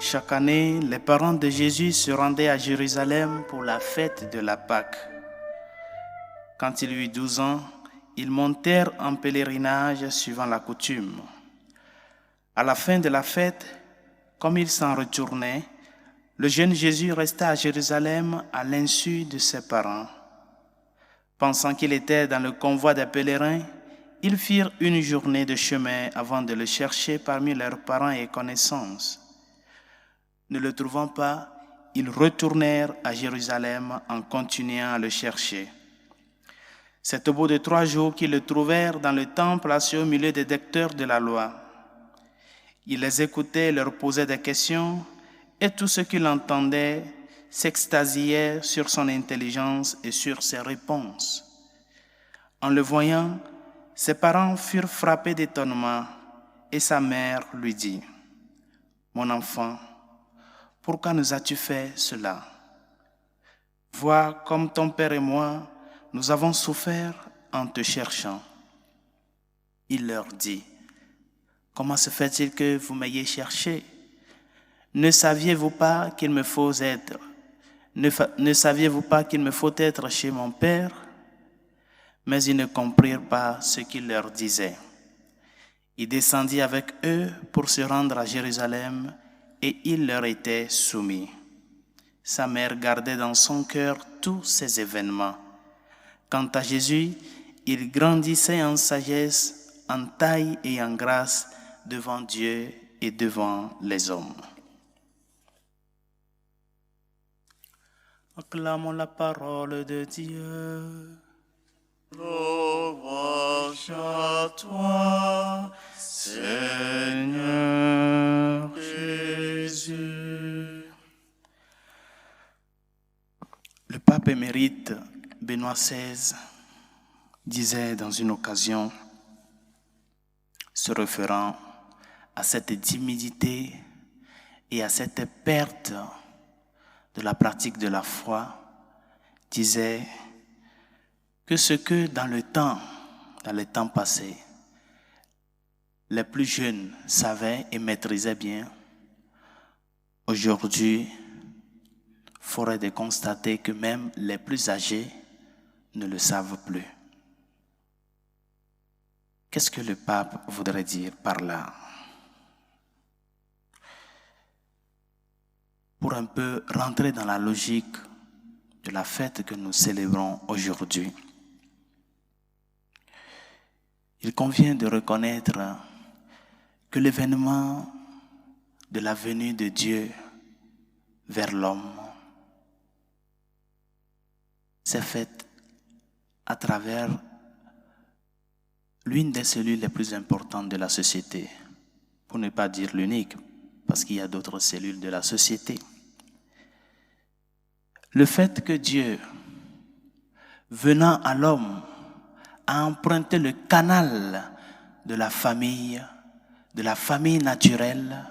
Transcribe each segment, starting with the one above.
Chaque année, les parents de Jésus se rendaient à Jérusalem pour la fête de la Pâque. Quand il eut 12 ans, ils montèrent en pèlerinage suivant la coutume. À la fin de la fête, comme ils s'en retournaient, le jeune Jésus resta à Jérusalem à l'insu de ses parents. Pensant qu'il était dans le convoi des pèlerins, ils firent une journée de chemin avant de le chercher parmi leurs parents et connaissances. Ne le trouvant pas, ils retournèrent à Jérusalem en continuant à le chercher. C'est au bout de 3 jours qu'ils le trouvèrent dans le temple assis au milieu des docteurs de la loi. Il les écoutait, leur posait des questions, et tous ceux qui l'entendaient s'extasiaient sur son intelligence et sur ses réponses. En le voyant, ses parents furent frappés d'étonnement, et sa mère lui dit : « Mon enfant, pourquoi nous as-tu fait cela ? Vois comme ton père et moi, nous avons souffert en te cherchant. » Il leur dit : « Comment se fait-il que vous m'ayez cherché ? Ne saviez-vous pas qu'il me faut être chez mon père ? » Mais ils ne comprirent pas ce qu'il leur disait. Il descendit avec eux pour se rendre à Jérusalem et il leur était soumis. Sa mère gardait dans son cœur tous ces événements. Quant à Jésus, il grandissait en sagesse, en taille et en grâce devant Dieu et devant les hommes. Acclamons la parole de Dieu. Louange à toi, Seigneur Jésus. Le pape émérite Benoît XVI disait dans une occasion, se référant à cette timidité et à cette perte de la pratique de la foi, disait que ce que dans le temps passé, les plus jeunes savaient et maîtrisaient bien, aujourd'hui, forêt de constater que même les plus âgés ne le savent plus. Qu'est-ce que le pape voudrait dire par là ? Pour un peu rentrer dans la logique de la fête que nous célébrons aujourd'hui, il convient de reconnaître que l'événement de la venue de Dieu vers l'homme s'est fait à travers l'une des cellules les plus importantes de la société, pour ne pas dire l'unique, parce qu'il y a d'autres cellules de la société. Le fait que Dieu, venant à l'homme, a emprunté le canal de la famille naturelle,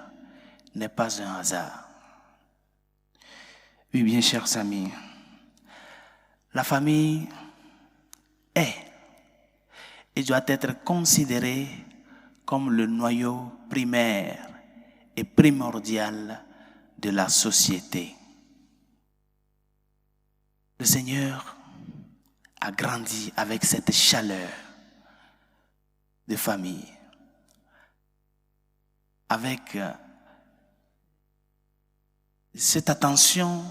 n'est pas un hasard. Oui, bien chers amis, la famille est et doit être considérée comme le noyau primaire et primordial de la société. Le Seigneur a grandi avec cette chaleur de famille, avec cette attention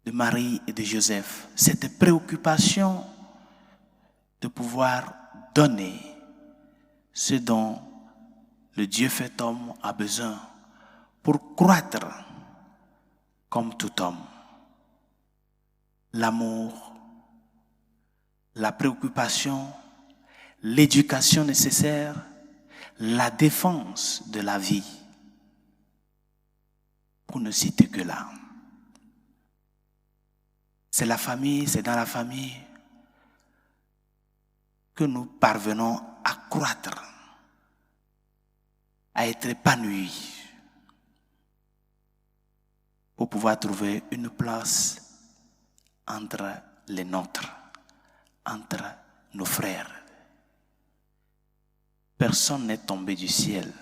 de Marie et de Joseph, cette préoccupation de pouvoir donner ce dont le Dieu fait homme a besoin pour croître comme tout homme. L'amour, la préoccupation, l'éducation nécessaire, la défense de la vie, pour ne citer que là. C'est la famille, c'est dans la famille que nous parvenons à croître, à être épanouis, pour pouvoir trouver une place entre les nôtres, entre nos frères. Personne n'est tombé du ciel.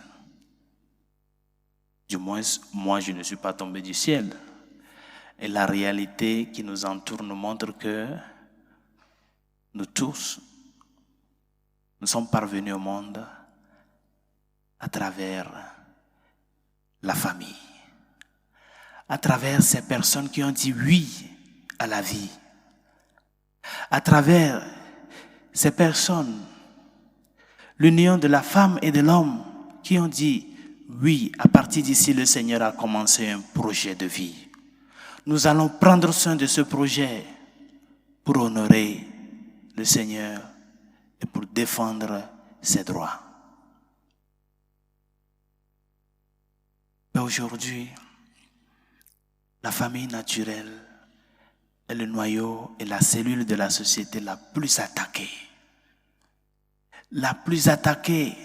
Du moins, moi, je ne suis pas tombé du ciel. Et la réalité qui nous entoure nous montre que nous tous, nous sommes parvenus au monde à travers la famille, à travers ces personnes qui ont dit oui à la vie, à travers ces personnes, l'union de la femme et de l'homme qui ont dit oui, à partir d'ici, le Seigneur a commencé un projet de vie. Nous allons prendre soin de ce projet pour honorer le Seigneur et pour défendre ses droits. Mais aujourd'hui, la famille naturelle est le noyau et la cellule de la société la plus attaquée. La plus attaquée.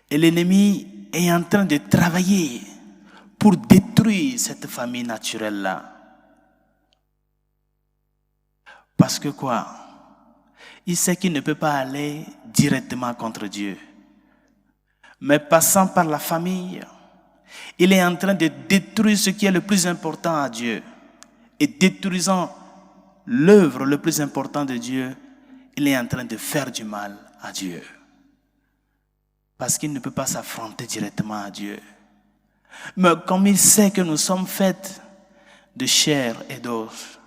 Et l'ennemi est en train de travailler pour détruire cette famille naturelle-là. Parce que quoi? Il sait qu'il ne peut pas aller directement contre Dieu. Mais passant par la famille, il est en train de détruire ce qui est le plus important à Dieu. Et détruisant l'œuvre le plus important de Dieu, il est en train de faire du mal à Dieu. Parce qu'il ne peut pas s'affronter directement à Dieu. Mais comme il sait que nous sommes faits de chair et d'os,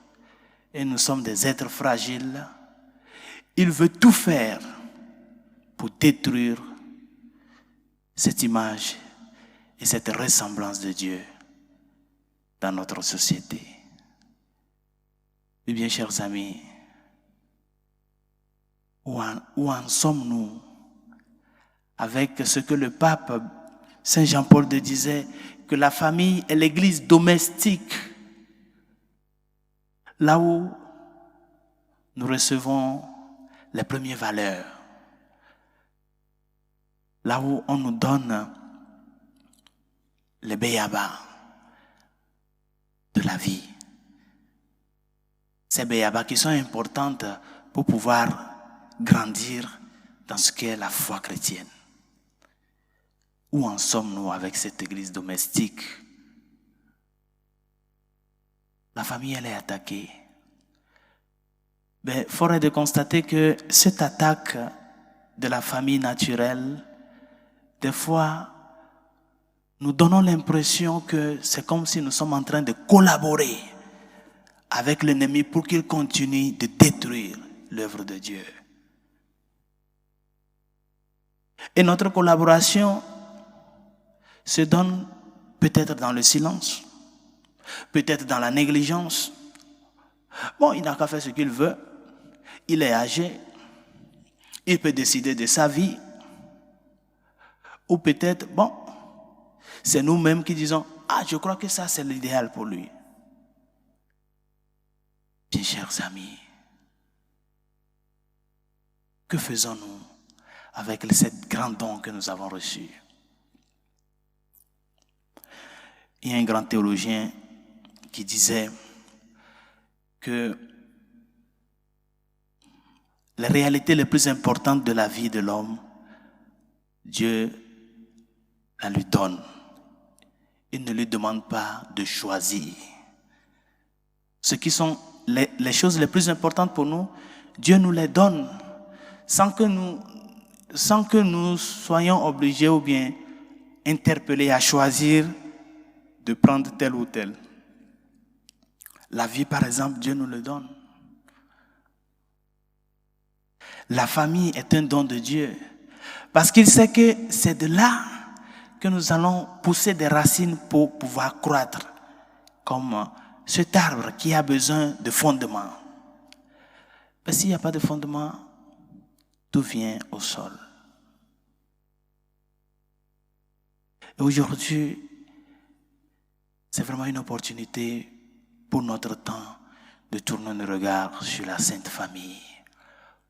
et nous sommes des êtres fragiles, il veut tout faire pour détruire cette image et cette ressemblance de Dieu dans notre société. Eh bien, chers amis, où en sommes-nous avec ce que le pape Saint Jean-Paul II disait, que la famille est l'église domestique, là où nous recevons les premières valeurs, là où on nous donne les béyabas de la vie. Ces béyabas qui sont importantes pour pouvoir grandir dans ce qu'est la foi chrétienne. Où en sommes-nous avec cette église domestique? La famille, elle est attaquée. Mais il faudrait de constater que cette attaque de la famille naturelle, des fois, nous donnons l'impression que c'est comme si nous sommes en train de collaborer avec l'ennemi pour qu'il continue de détruire l'œuvre de Dieu. Et notre collaboration se donne peut-être dans le silence, peut-être dans la négligence. Bon, il n'a qu'à faire ce qu'il veut. Il est âgé. Il peut décider de sa vie. Ou peut-être, bon, c'est nous-mêmes qui disons, ah, je crois que ça, c'est l'idéal pour lui. Bien, chers amis, que faisons-nous avec cette grande don que nous avons reçu? Il y a un grand théologien qui disait que les réalités les plus importantes de la vie de l'homme, Dieu la lui donne. Il ne lui demande pas de choisir. Ce qui sont les choses les plus importantes pour nous, Dieu nous les donne sans que nous soyons obligés ou bien interpellés à choisir de prendre tel ou tel. La vie, par exemple, Dieu nous le donne. La famille est un don de Dieu. Parce qu'il sait que c'est de là que nous allons pousser des racines pour pouvoir croître. Comme cet arbre qui a besoin de fondement. Mais s'il n'y a pas de fondement, tout vient au sol. Et aujourd'hui, c'est vraiment une opportunité pour notre temps de tourner nos regards sur la Sainte Famille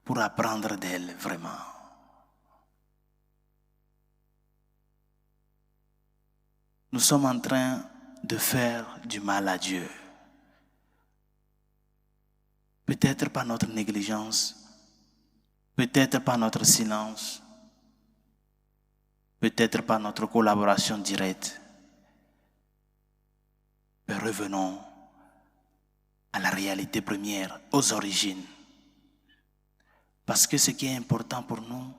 pour apprendre d'elle vraiment. Nous sommes en train de faire du mal à Dieu. Peut-être par notre négligence, peut-être par notre silence. peut-être pas notre collaboration directe. Mais revenons à la réalité première, aux origines. Parce que ce qui est important pour nous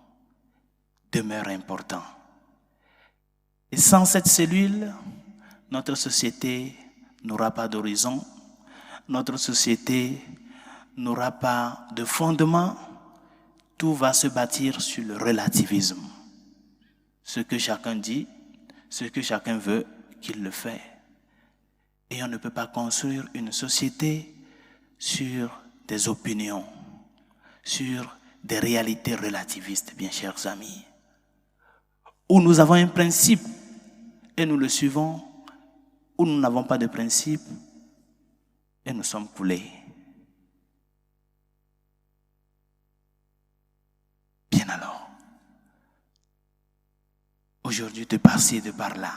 demeure important. Et sans cette cellule, notre société n'aura pas d'horizon, notre société n'aura pas de fondement, tout va se bâtir sur le relativisme. Ce que chacun dit, ce que chacun veut, qu'il le fait. Et on ne peut pas construire une société sur des opinions, sur des réalités relativistes, bien chers amis. Où nous avons un principe et nous le suivons, où nous n'avons pas de principe et nous sommes coulés. Bien alors, aujourd'hui de par-ci et de par-là,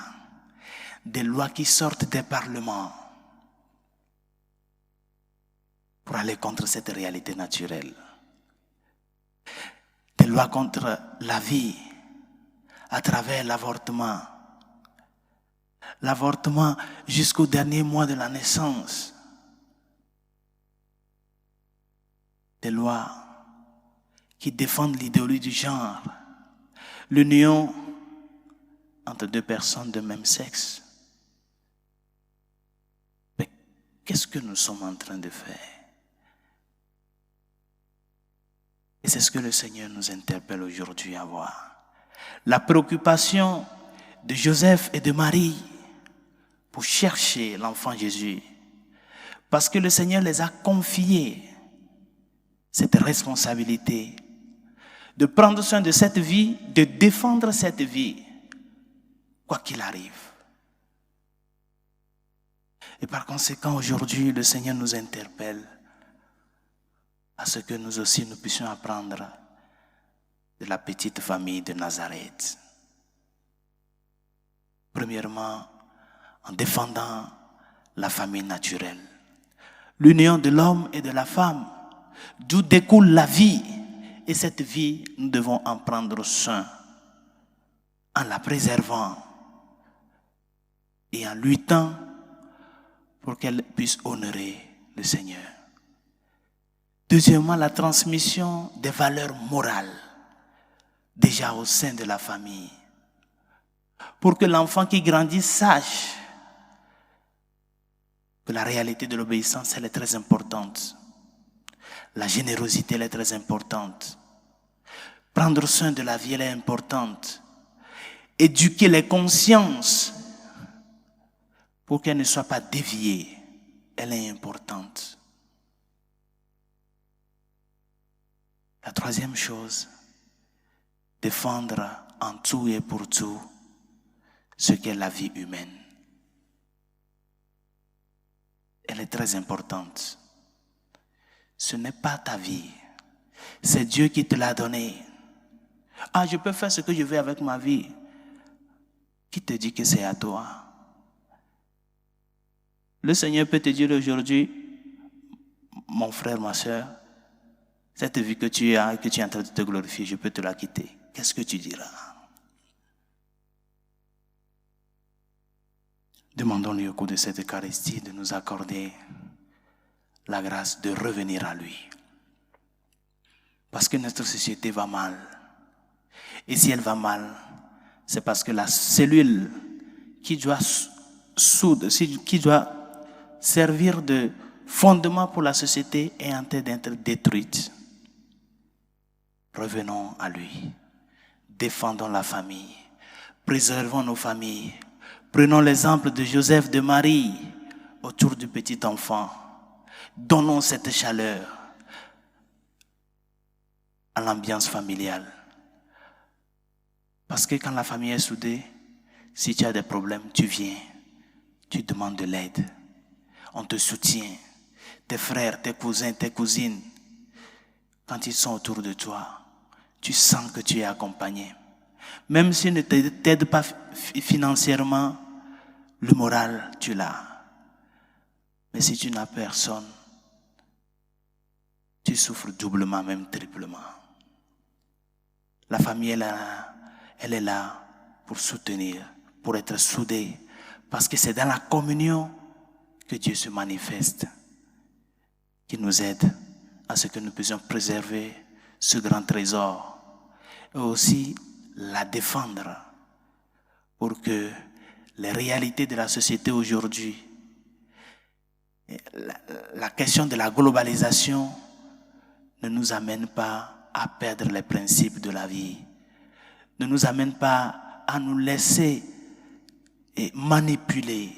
des lois qui sortent des parlements pour aller contre cette réalité naturelle. Des lois contre la vie à travers l'avortement. L'avortement jusqu'au dernier mois de la naissance. Des lois qui défendent l'idéologie du genre. L'union entre deux personnes de même sexe. Mais qu'est-ce que nous sommes en train de faire? Et c'est ce que le Seigneur nous interpelle aujourd'hui à voir. La préoccupation de Joseph et de Marie pour chercher l'enfant Jésus. Parce que le Seigneur les a confiés cette responsabilité de prendre soin de cette vie, de défendre cette vie, quoi qu'il arrive. Et par conséquent, aujourd'hui, le Seigneur nous interpelle à ce que nous aussi nous puissions apprendre de la petite famille de Nazareth. Premièrement, en défendant la famille naturelle, l'union de l'homme et de la femme, d'où découle la vie. Et cette vie, nous devons en prendre soin, en la préservant et en luttant pour qu'elle puisse honorer le Seigneur. Deuxièmement, la transmission des valeurs morales, déjà au sein de la famille, pour que l'enfant qui grandit sache que la réalité de l'obéissance, elle est très importante. La générosité, elle est très importante. Prendre soin de la vie, elle est importante. Éduquer les consciences pour qu'elles ne soient pas déviées, elle est importante. La troisième chose, défendre en tout et pour tout ce qu'est la vie humaine. Elle est très importante. Ce n'est pas ta vie. C'est Dieu qui te l'a donnée. Ah, je peux faire ce que je veux avec ma vie. Qui te dit que c'est à toi? Le Seigneur peut te dire aujourd'hui, mon frère, ma soeur, cette vie que tu as et que tu es en train de te glorifier, je peux te la quitter. Qu'est-ce que tu diras? Demandons-lui au cours de cette Eucharistie de nous accorder la grâce de revenir à lui. Parce que notre société va mal. Et si elle va mal, c'est parce que la cellule qui doit servir de fondement pour la société est en train d'être détruite. Revenons à lui. Défendons la famille. Préservons nos familles. Prenons l'exemple de Joseph, de Marie, autour du petit enfant. Donnons cette chaleur à l'ambiance familiale. Parce que quand la famille est soudée, si tu as des problèmes, tu viens, tu demandes de l'aide. On te soutient. Tes frères, tes cousins, tes cousines, quand ils sont autour de toi, tu sens que tu es accompagné. Même s'ils ne t'aident pas financièrement, le moral, tu l'as. Mais si tu n'as personne, tu souffres doublement, même triplement. La famille, elle est là pour soutenir, pour être soudés. Parce que c'est dans la communion que Dieu se manifeste, qui nous aide à ce que nous puissions préserver ce grand trésor et aussi la défendre pour que les réalités de la société aujourd'hui, la question de la globalisation ne nous amène pas à perdre les principes de la vie, ne nous amène pas à nous laisser manipuler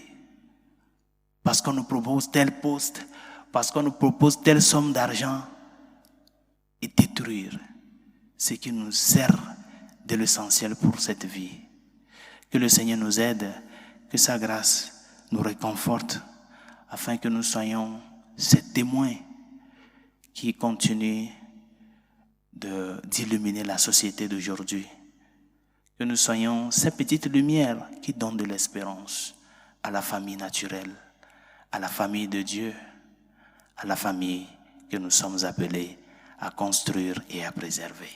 parce qu'on nous propose tel poste, parce qu'on nous propose telle somme d'argent et détruire ce qui nous sert de l'essentiel pour cette vie. Que le Seigneur nous aide, que sa grâce nous réconforte afin que nous soyons ces témoins qui continuent d'illuminer la société d'aujourd'hui. Que nous soyons ces petites lumières qui donnent de l'espérance à la famille naturelle, à la famille de Dieu, à la famille que nous sommes appelés à construire et à préserver.